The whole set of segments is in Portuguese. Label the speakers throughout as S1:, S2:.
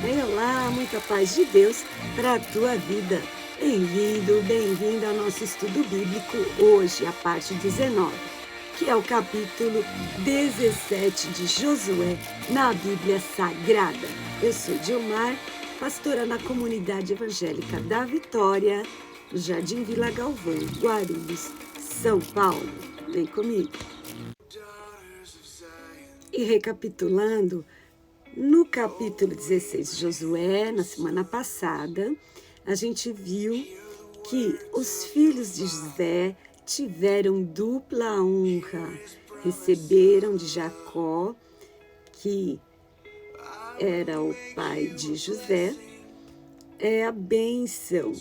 S1: Olá, muita paz de Deus para a tua vida. Bem-vindo, bem-vinda ao nosso estudo bíblico, hoje a parte 19, que é o capítulo 17 de Josué na Bíblia Sagrada. Eu sou Dilmar, pastora na comunidade evangélica da Vitória, no Jardim Vila Galvão, Guarulhos, São Paulo. Vem comigo. E recapitulando, no capítulo 16 de Josué, na semana passada, a gente viu que os filhos de José tiveram dupla honra. Receberam de Jacó, que era o pai de José, a bênção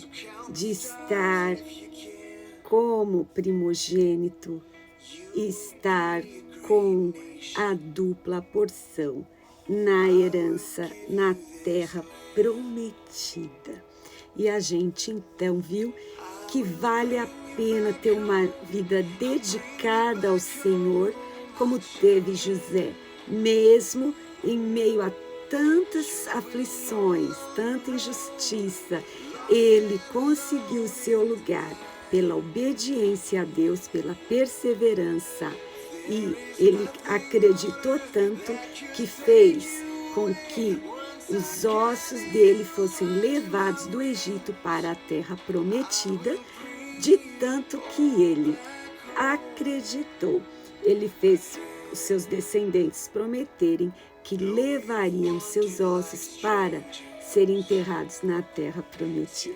S1: de estar como primogênito, estar com a dupla porção na herança, na terra prometida. E a gente então viu que vale a pena ter uma vida dedicada ao Senhor, como teve José, mesmo em meio a tantas aflições, tanta injustiça, ele conseguiu seu lugar pela obediência a Deus, pela perseverança. E ele acreditou tanto que fez com que os ossos dele fossem levados do Egito para a terra prometida, de tanto que ele acreditou. Ele fez os seus descendentes prometerem que levariam seus ossos para serem enterrados na terra prometida.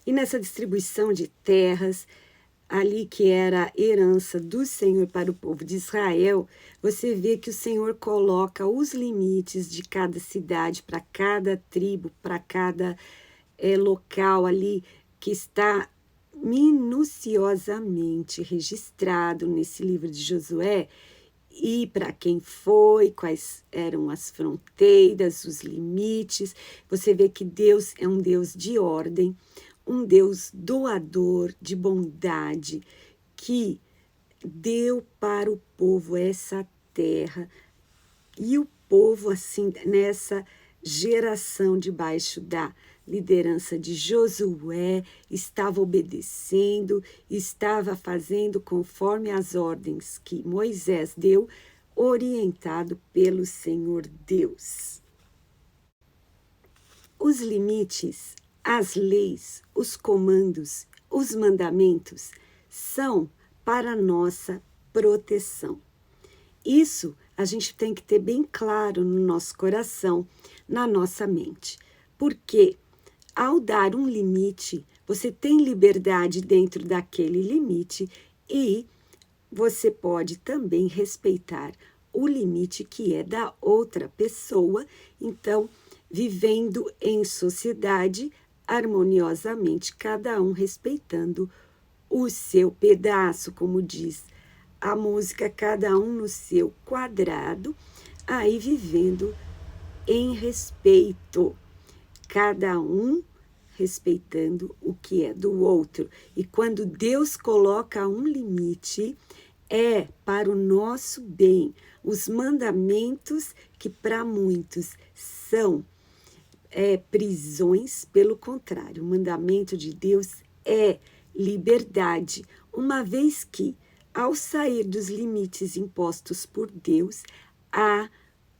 S1: E nessa distribuição de terras, ali que era a herança do Senhor para o povo de Israel, você vê que o Senhor coloca os limites de cada cidade, para cada tribo, para cada local ali, que está minuciosamente registrado nesse livro de Josué, e para quem foi, quais eram as fronteiras, os limites. Você vê que Deus é um Deus de ordem, um Deus doador de bondade, que deu para o povo essa terra. E o povo, assim, nessa geração debaixo da liderança de Josué, estava obedecendo, estava fazendo conforme as ordens que Moisés deu, orientado pelo Senhor Deus. Os limites, as leis, os comandos, os mandamentos são para nossa proteção. Isso a gente tem que ter bem claro no nosso coração, na nossa mente. Porque ao dar um limite, você tem liberdade dentro daquele limite e você pode também respeitar o limite que é da outra pessoa. Então, vivendo em sociedade, harmoniosamente, cada um respeitando o seu pedaço, como diz a música, cada um no seu quadrado, aí vivendo em respeito, cada um respeitando o que é do outro. E quando Deus coloca um limite, é para o nosso bem. Os mandamentos, que para muitos são prisões, pelo contrário, o mandamento de Deus é liberdade, uma vez que, ao sair dos limites impostos por Deus, há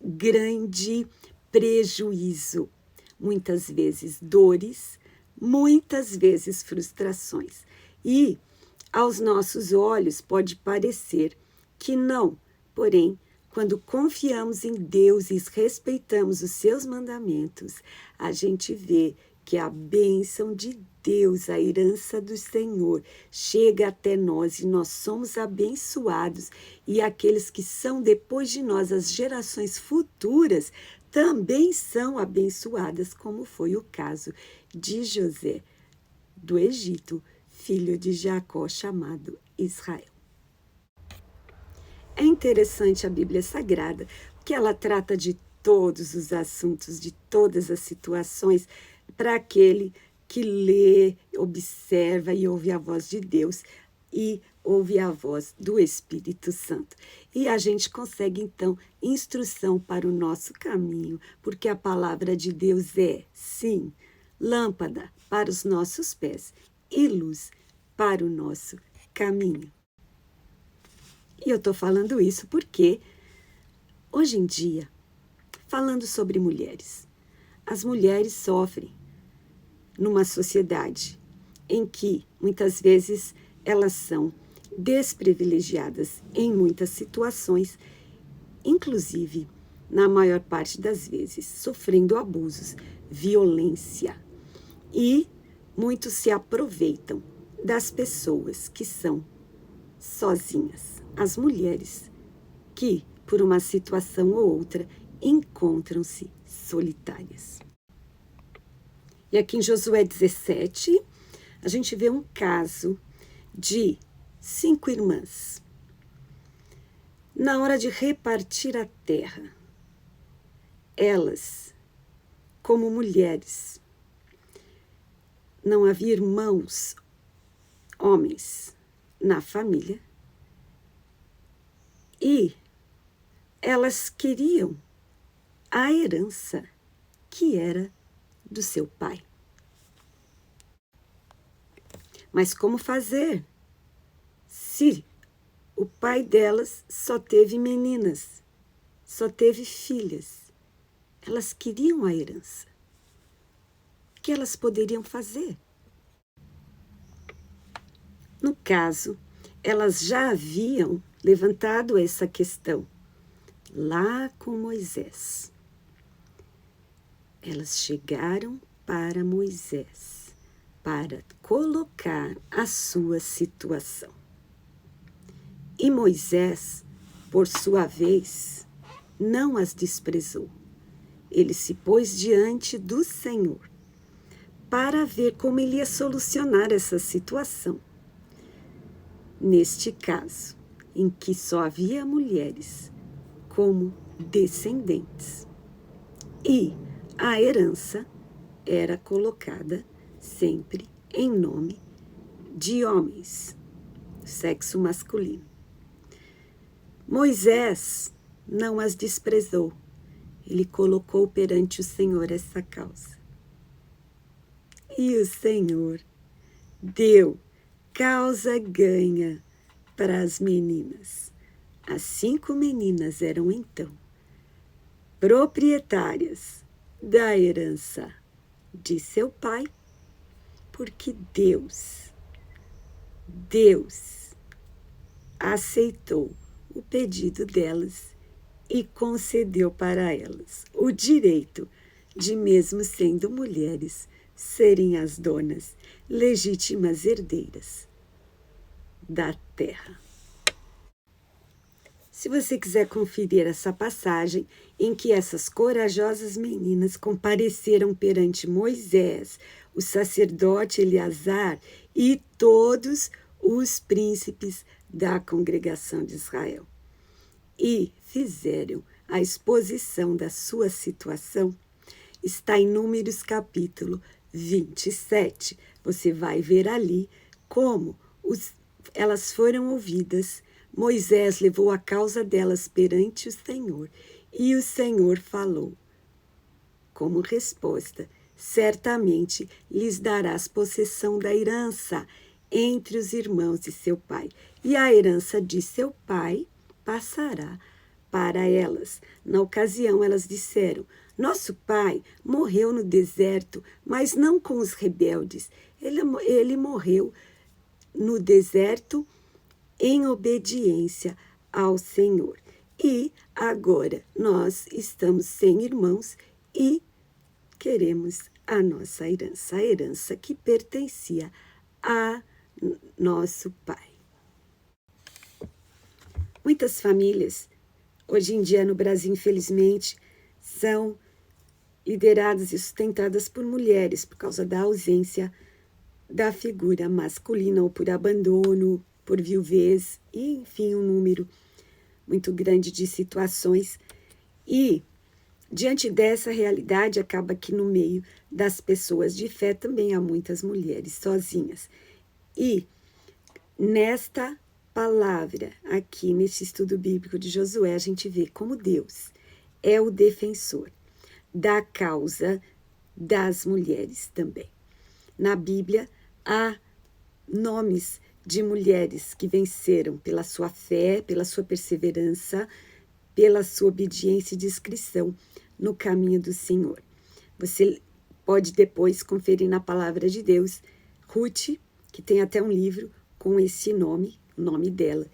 S1: grande prejuízo, muitas vezes dores, muitas vezes frustrações. E aos nossos olhos pode parecer que não, porém, quando confiamos em Deus e respeitamos os seus mandamentos, a gente vê que a bênção de Deus, a herança do Senhor, chega até nós e nós somos abençoados. E aqueles que são depois de nós, as gerações futuras, também são abençoadas, como foi o caso de José do Egito, filho de Jacó, chamado Israel. É interessante a Bíblia Sagrada, porque ela trata de todos os assuntos, de todas as situações, para aquele que lê, observa e ouve a voz de Deus. E ouve a voz do Espírito Santo. E a gente consegue, então, instrução para o nosso caminho, porque a palavra de Deus é, sim, lâmpada para os nossos pés e luz para o nosso caminho. E eu estou falando isso porque, hoje em dia, falando sobre mulheres, as mulheres sofrem numa sociedade em que, muitas vezes, elas são desprivilegiadas em muitas situações, inclusive, na maior parte das vezes, sofrendo abusos, violência. E muitos se aproveitam das pessoas que são sozinhas, as mulheres que, por uma situação ou outra, encontram-se solitárias. E aqui em Josué 17, a gente vê um caso de 5 irmãs. Na hora de repartir a terra, elas, como mulheres, não havia irmãos, homens, na família, e elas queriam a herança que era do seu pai. Mas como fazer se o pai delas só teve meninas, só teve filhas? Elas queriam a herança. O que elas poderiam fazer? No caso, elas já haviam levantado essa questão lá com Moisés. Elas chegaram para Moisés para colocar a sua situação. E Moisés, por sua vez, não as desprezou. Ele se pôs diante do Senhor para ver como ele ia solucionar essa situação. Neste caso, em que só havia mulheres como descendentes. E a herança era colocada sempre em nome de homens, sexo masculino. Moisés não as desprezou. Ele colocou perante o Senhor essa causa. E o Senhor deu causa ganha para as meninas. As 5 meninas eram, então, proprietárias da herança de seu pai, porque Deus aceitou o pedido delas e concedeu para elas o direito de, mesmo sendo mulheres, serem as donas legítimas herdeiras da terra. Se você quiser conferir essa passagem em que essas corajosas meninas compareceram perante Moisés, o sacerdote Eleazar e todos os príncipes da congregação de Israel, e fizeram a exposição da sua situação, está em Números capítulo 27. Você vai ver ali como elas foram ouvidas. Moisés levou a causa delas perante o Senhor, e o Senhor falou como resposta: certamente lhes darás possessão da herança entre os irmãos de seu pai, e a herança de seu pai passará para elas. Na ocasião, elas disseram: nosso pai morreu no deserto, mas não com os rebeldes. Ele morreu no deserto em obediência ao Senhor. E agora nós estamos sem irmãos e queremos a nossa herança, a herança que pertencia a nosso pai. Muitas famílias, hoje em dia no Brasil, infelizmente, são lideradas e sustentadas por mulheres por causa da ausência da figura masculina, ou por abandono, por viuvez, e enfim, um número muito grande de situações. E diante dessa realidade, acaba que no meio das pessoas de fé também há muitas mulheres sozinhas. E nesta palavra aqui nesse estudo bíblico de Josué, a gente vê como Deus é o defensor da causa das mulheres também. Na Bíblia, há nomes de mulheres que venceram pela sua fé, pela sua perseverança, pela sua obediência e discrição no caminho do Senhor. Você pode depois conferir na palavra de Deus, Ruth, que tem até um livro com esse nome, o nome dela,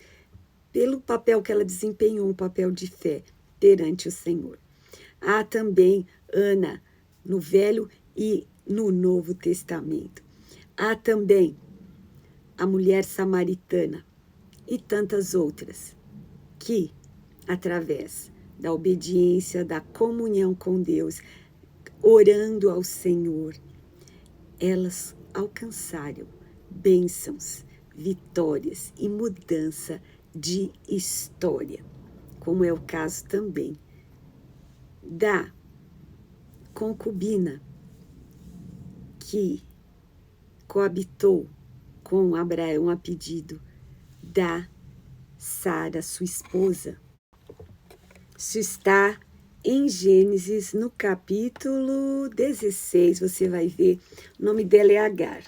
S1: pelo papel que ela desempenhou, um papel de fé perante o Senhor. Há também Ana, no Velho e no Novo Testamento. Há também a mulher samaritana e tantas outras que, através da obediência, da comunhão com Deus, orando ao Senhor, elas alcançaram bênçãos, vitórias e mudança de história, como é o caso também da concubina que coabitou com Abraão a pedido da Sara, sua esposa. Isso está em Gênesis, no capítulo 16, você vai ver, o nome dela é Agar.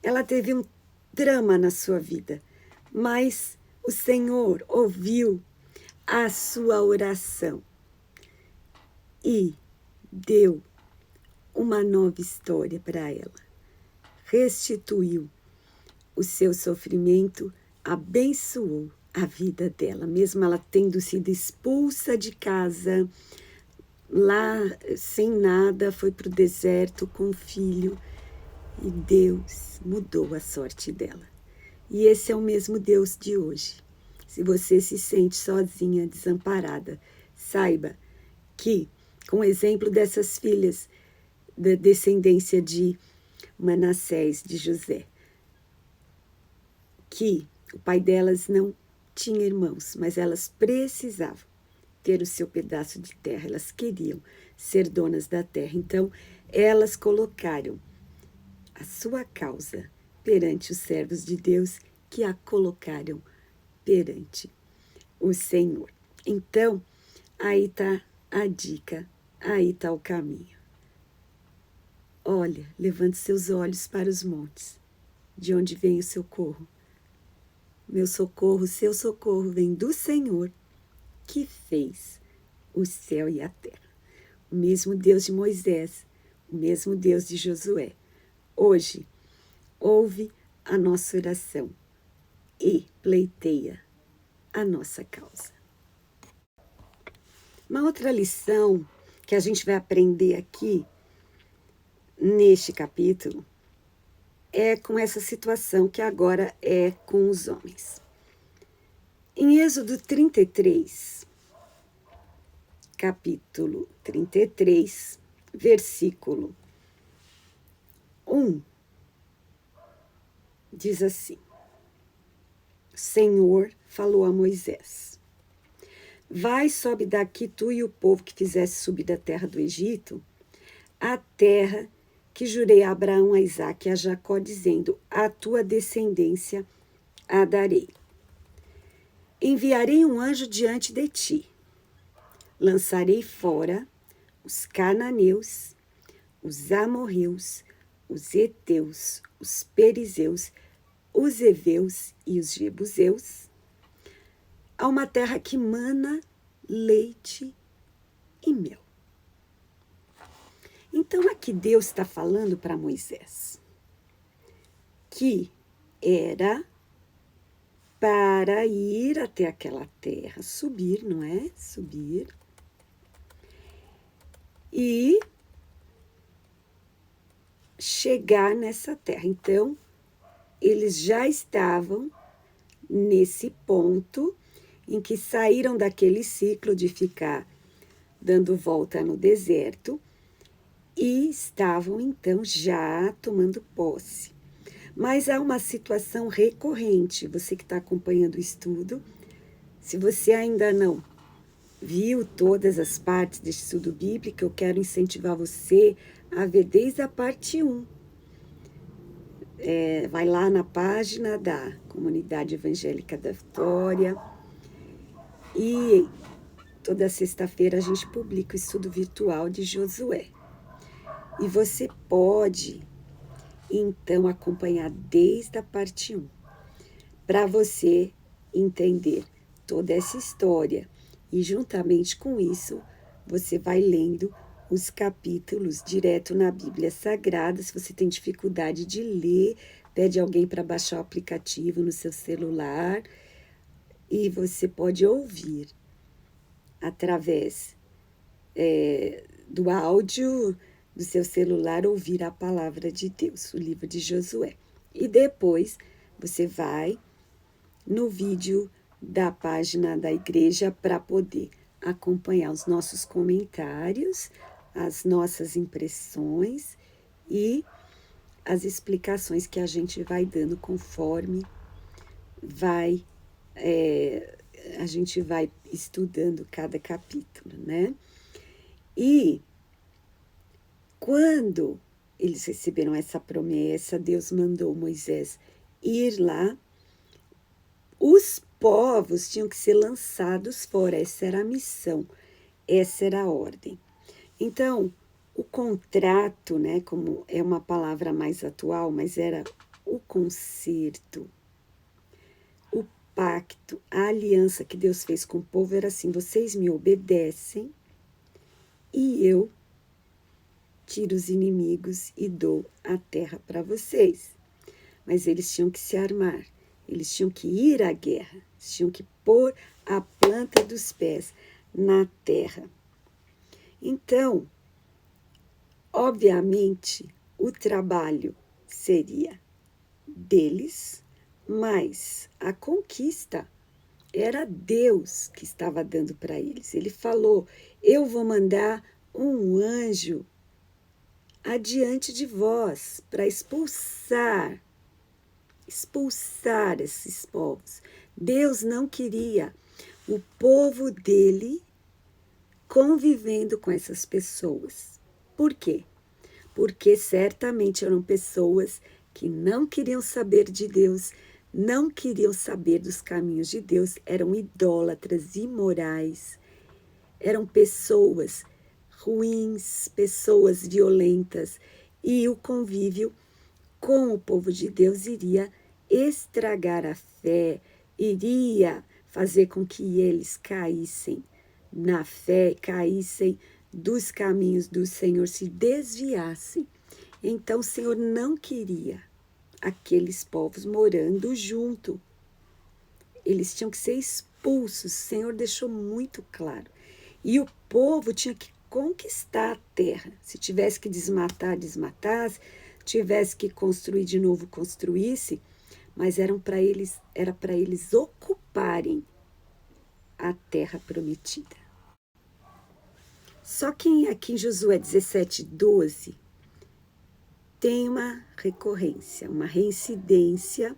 S1: Ela teve um drama na sua vida, mas o Senhor ouviu a sua oração e deu uma nova história para ela. Restituiu o seu sofrimento, abençoou a vida dela, mesmo ela tendo sido expulsa de casa, lá sem nada, foi para o deserto com o filho, e Deus mudou a sorte dela. E esse é o mesmo Deus de hoje. Se você se sente sozinha, desamparada, saiba que, com o exemplo dessas filhas da descendência de Manassés, de José, que o pai delas não tinha irmãos, mas elas precisavam ter o seu pedaço de terra, elas queriam ser donas da terra. Então, elas colocaram a sua causa perante os servos de Deus, que a colocaram perante o Senhor. Então, aí está a dica, aí está o caminho. Olha, levante seus olhos para os montes, de onde vem o socorro. Meu socorro, seu socorro vem do Senhor, que fez o céu e a terra. O mesmo Deus de Moisés, o mesmo Deus de Josué. Hoje, ouve a nossa oração e pleiteia a nossa causa. Uma outra lição que a gente vai aprender aqui, neste capítulo, é com essa situação que agora é com os homens. Em Êxodo 33, capítulo 33, versículo 1, diz assim: o Senhor falou a Moisés: vai, sobe daqui tu e o povo que fizesse subir da terra do Egito, a terra que jurei a Abraão, a Isaque e a Jacó, dizendo: a tua descendência a darei. Enviarei um anjo diante de ti. Lançarei fora os cananeus, os amorreus, os heteus, os perizeus, os heveus e os jebuseus, a uma terra que mana leite e mel. Então, aqui Deus está falando para Moisés que era para ir até aquela terra, subir, não é? Subir. E chegar nessa terra. Então, eles já estavam nesse ponto em que saíram daquele ciclo de ficar dando volta no deserto e estavam, então, já tomando posse. Mas há uma situação recorrente, você que está acompanhando o estudo, se você ainda não viu todas as partes desse estudo bíblico, eu quero incentivar você a ver desde a parte 1. vai lá na página da Comunidade Evangélica da Vitória e toda sexta-feira a gente publica o estudo virtual de Josué. E você pode, então, acompanhar desde a parte 1, para você entender toda essa história. E juntamente com isso, você vai lendo os capítulos direto na Bíblia Sagrada. Se você tem dificuldade de ler, pede alguém para baixar o aplicativo no seu celular e você pode ouvir através do áudio do seu celular, ouvir a palavra de Deus, o livro de Josué. E depois você vai no vídeo da página da igreja para poder acompanhar os nossos comentários, as nossas impressões e as explicações que a gente vai dando conforme a gente vai estudando cada capítulo, né? E quando eles receberam essa promessa, Deus mandou Moisés ir lá. Os povos tinham que ser lançados fora, essa era a missão, essa era a ordem. Então, o contrato, né, como é uma palavra mais atual, mas era o concerto, o pacto, a aliança que Deus fez com o povo era assim: vocês me obedecem e eu tiro os inimigos e dou a terra para vocês. Mas eles tinham que se armar. Eles tinham que ir à guerra, eles tinham que pôr a planta dos pés na terra. Então, obviamente, o trabalho seria deles, mas a conquista era Deus que estava dando para eles. Ele falou: eu vou mandar um anjo adiante de vós para expulsar esses povos. Deus não queria o povo dele convivendo com essas pessoas. Por quê? Porque certamente eram pessoas que não queriam saber de Deus, não queriam saber dos caminhos de Deus, eram idólatras, imorais, eram pessoas ruins, pessoas violentas, e o convívio com o povo de Deus iria estragar a fé, iria fazer com que eles caíssem na fé, caíssem dos caminhos do Senhor, se desviassem. Então o Senhor não queria aqueles povos morando junto. Eles tinham que ser expulsos, o Senhor deixou muito claro. E o povo tinha que conquistar a terra. Se tivesse que desmatar, desmatasse, tivesse que construir de novo, construísse, mas era para eles ocuparem a terra prometida. Só que aqui em Josué 17:12 tem uma recorrência, uma reincidência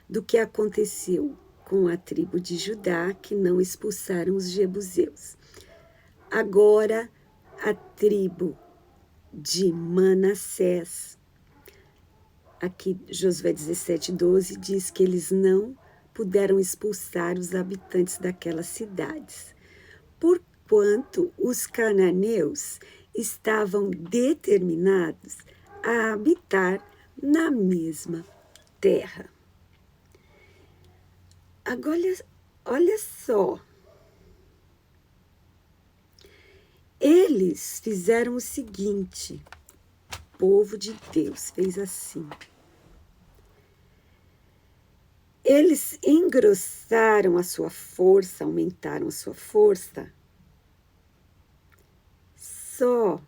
S1: do que aconteceu com a tribo de Judá, que não expulsaram os jebuseus. Agora, a tribo de Manassés, aqui Josué 17:12 diz que eles não puderam expulsar os habitantes daquelas cidades, porquanto os cananeus estavam determinados a habitar na mesma terra. Agora, olha só, eles fizeram o seguinte, o povo de Deus fez assim. Eles engrossaram a sua força, aumentaram a sua força, só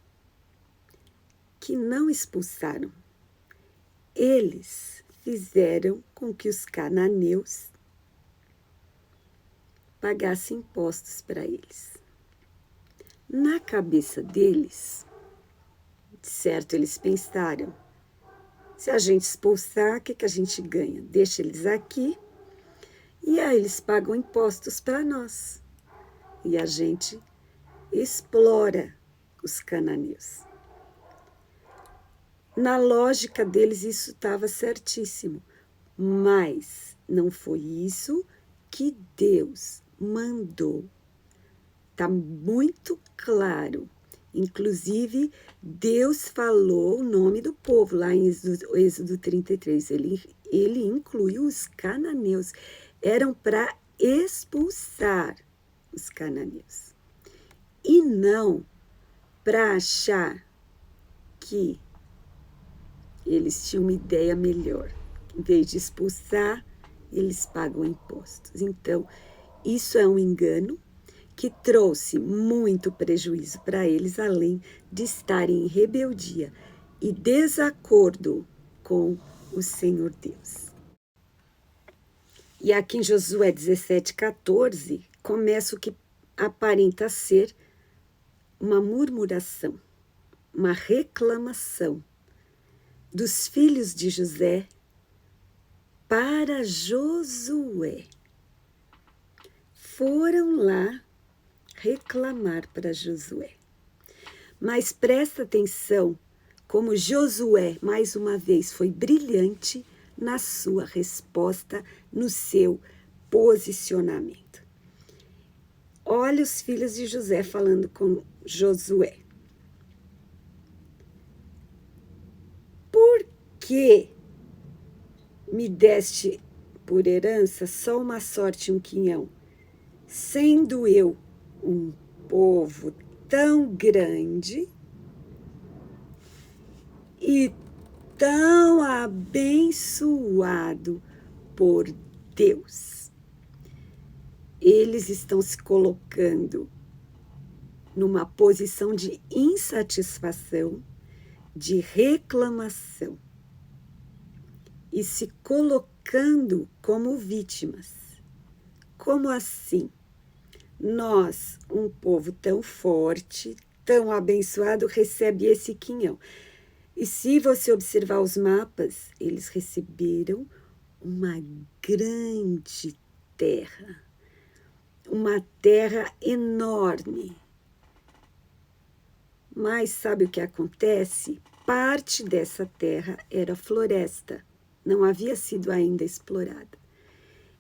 S1: que não expulsaram. Eles fizeram com que os cananeus pagassem impostos para eles. Na cabeça deles, certo, eles pensaram, se a gente expulsar, o que a gente ganha? Deixa eles aqui e aí eles pagam impostos para nós. E a gente explora os cananeus. Na lógica deles, isso estava certíssimo, mas não foi isso que Deus mandou. Está muito claro. Inclusive, Deus falou o nome do povo lá em Êxodo 33. Ele incluiu os cananeus. Eram para expulsar os cananeus. E não para achar que eles tinham uma ideia melhor. Em vez de expulsar, eles pagam impostos. Então, isso é um engano que trouxe muito prejuízo para eles, além de estarem em rebeldia e desacordo com o Senhor Deus. E aqui em Josué 17:14, começa o que aparenta ser uma murmuração, uma reclamação dos filhos de José para Josué. Foram lá reclamar para Josué. Mas presta atenção como Josué, mais uma vez, foi brilhante na sua resposta, no seu posicionamento. Olha os filhos de José falando com Josué. Por que me deste por herança só uma sorte e um quinhão, sendo eu um povo tão grande e tão abençoado por Deus? Eles estão se colocando numa posição de insatisfação, de reclamação e se colocando como vítimas. Como assim? Nós, um povo tão forte, tão abençoado, recebe esse quinhão. E se você observar os mapas, eles receberam uma grande terra, uma terra enorme. Mas sabe o que acontece? Parte dessa terra era floresta, não havia sido ainda explorada.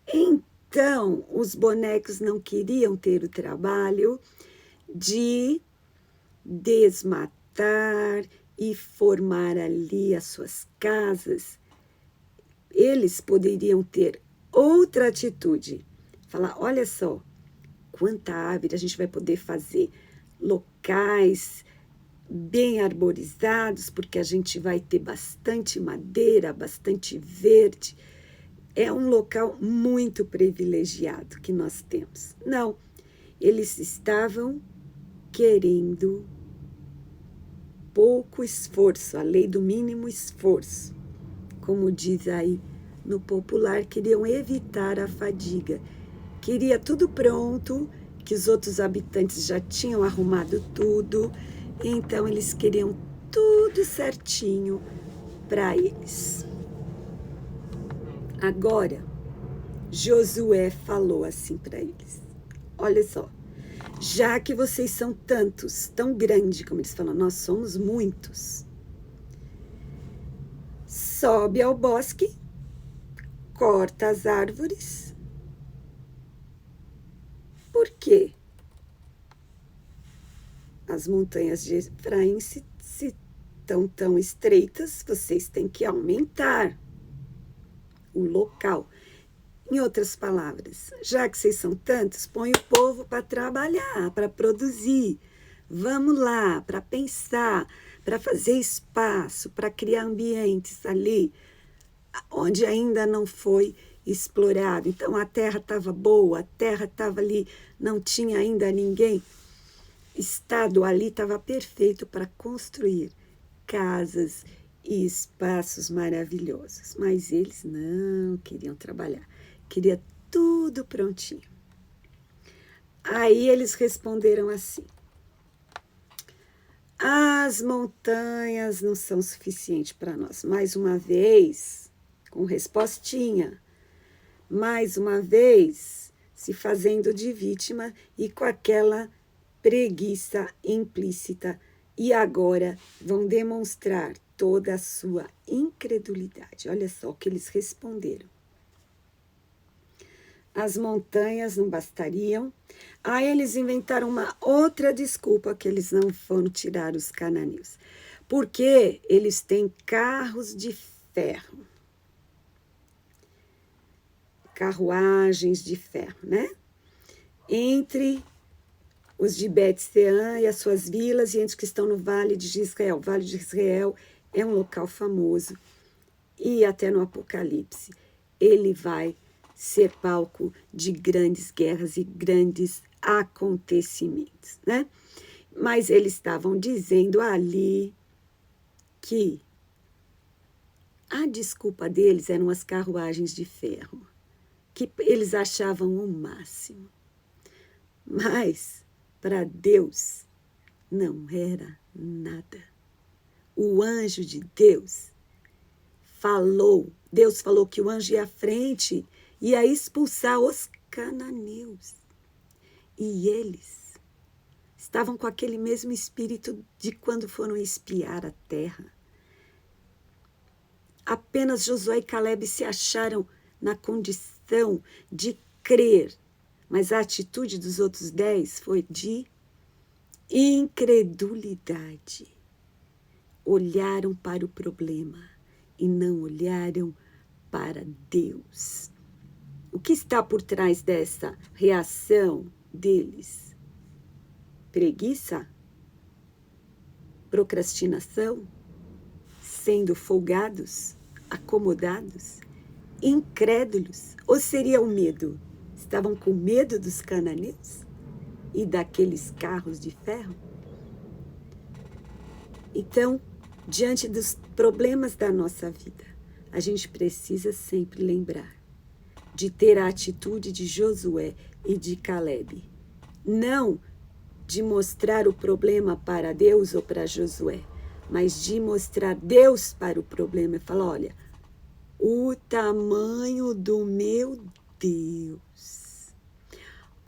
S1: Então, os bonecos não queriam ter o trabalho de desmatar e formar ali as suas casas. Eles poderiam ter outra atitude. Falar, olha só, quanta árvore a gente vai poder fazer. Locais bem arborizados, porque a gente vai ter bastante madeira, bastante verde. É um local muito privilegiado que nós temos. Não, eles estavam querendo pouco esforço, a lei do mínimo esforço. Como diz aí no popular, queriam evitar a fadiga. Queria tudo pronto, que os outros habitantes já tinham arrumado tudo, então eles queriam tudo certinho para eles. Agora, Josué falou assim para eles: olha só, já que vocês são tantos, tão grande, como eles falam, nós somos muitos, sobe ao bosque, corta as árvores. Por quê? As montanhas de Efraim se estão tão estreitas, vocês têm que aumentar o local. Em outras palavras, já que vocês são tantos, põe o povo para trabalhar, para produzir. Vamos lá, para pensar, para fazer espaço, para criar ambientes ali onde ainda não foi explorado. Então a terra estava boa, a terra estava ali, não tinha ainda ninguém. Estado ali estava perfeito para construir casas e espaços maravilhosos. Mas eles não queriam trabalhar, queria tudo prontinho. Aí eles responderam assim: as montanhas não são suficientes para nós. Mais uma vez, com respostinha, mais uma vez, se fazendo de vítima e com aquela preguiça implícita. E agora vão demonstrar toda a sua incredulidade. Olha só o que eles responderam. As montanhas não bastariam. Aí eles inventaram uma outra desculpa que eles não foram tirar os cananeus. Porque eles têm carros de ferro. Carruagens de ferro, né? Entre os de Bet-Sean e as suas vilas e entre os que estão no Vale de Israel. O Vale de Israel é um local famoso. E até no Apocalipse, ele vai ser palco de grandes guerras e grandes acontecimentos, né? Mas eles estavam dizendo ali que a desculpa deles eram as carruagens de ferro, que eles achavam o máximo. Mas, para Deus, não era nada. O anjo de Deus falou, Deus falou que o anjo ia à frente, ia expulsar os cananeus. E eles estavam com aquele mesmo espírito de quando foram espiar a terra. Apenas Josué e Caleb se acharam na condição de crer, mas a atitude dos outros 10 foi de incredulidade. Olharam para o problema e não olharam para Deus. O que está por trás dessa reação deles? Preguiça? Procrastinação? Sendo folgados? Acomodados? Incrédulos? Ou seria o medo? Estavam com medo dos cananeus e daqueles carros de ferro? Então, diante dos problemas da nossa vida, a gente precisa sempre lembrar de ter a atitude de Josué e de Caleb. Não de mostrar o problema para Deus ou para Josué, mas de mostrar Deus para o problema e falar, olha, o tamanho do meu Deus.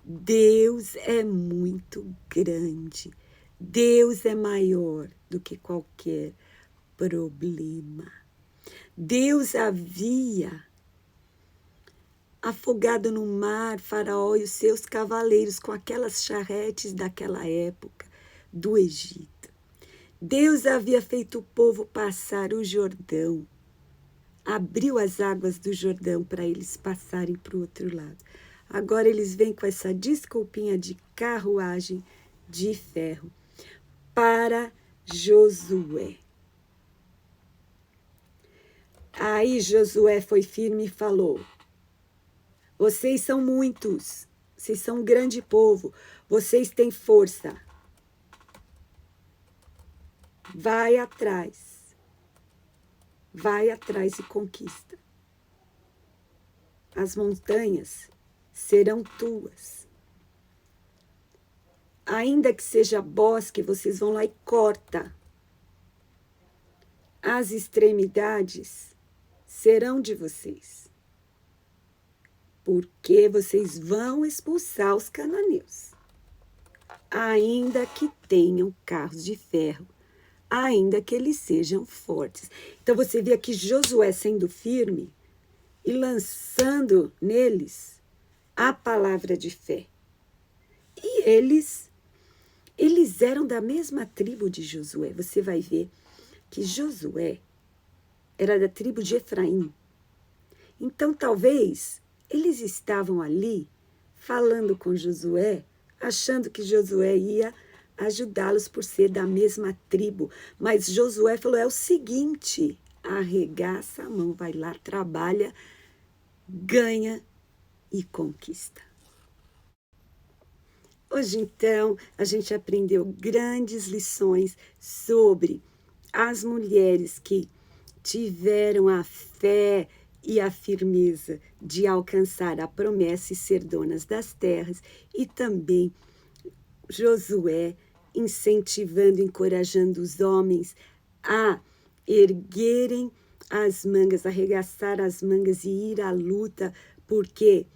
S1: Deus é muito grande. Deus é maior do que qualquer problema. Deus havia afogado no mar Faraó e os seus cavaleiros com aquelas charretes daquela época do Egito. Deus havia feito o povo passar o Jordão, abriu as águas do Jordão para eles passarem para o outro lado. Agora eles vêm com essa desculpinha de carruagem de ferro para Josué. Aí Josué foi firme e falou, vocês são muitos, vocês são um grande povo, vocês têm força. Vai atrás e conquista. As montanhas serão tuas. Ainda que seja bosque, vocês vão lá e corta. As extremidades serão de vocês. Porque vocês vão expulsar os cananeus. Ainda que tenham carros de ferro, ainda que eles sejam fortes. Então você vê aqui Josué sendo firme e lançando neles a palavra de fé. E eles eram da mesma tribo de Josué. Você vai ver que Josué era da tribo de Efraim. Então talvez eles estavam ali falando com Josué, achando que Josué ia ajudá-los por ser da mesma tribo. Mas Josué falou, é o seguinte, arregaça a mão, vai lá, trabalha, ganha e conquista. Hoje, então, a gente aprendeu grandes lições sobre as mulheres que tiveram a fé e a firmeza de alcançar a promessa e ser donas das terras, e também Josué incentivando, encorajando os homens a erguerem as mangas, arregaçar as mangas e ir à luta, porque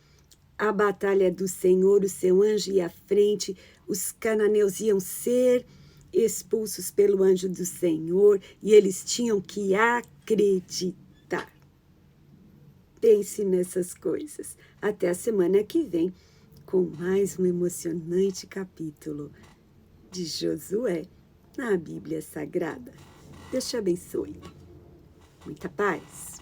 S1: a batalha do Senhor, o seu anjo ia à frente, os cananeus iam ser expulsos pelo anjo do Senhor e eles tinham que acreditar. Pense nessas coisas. Até a semana que vem, com mais um emocionante capítulo de Josué na Bíblia Sagrada. Deus te abençoe. Muita paz.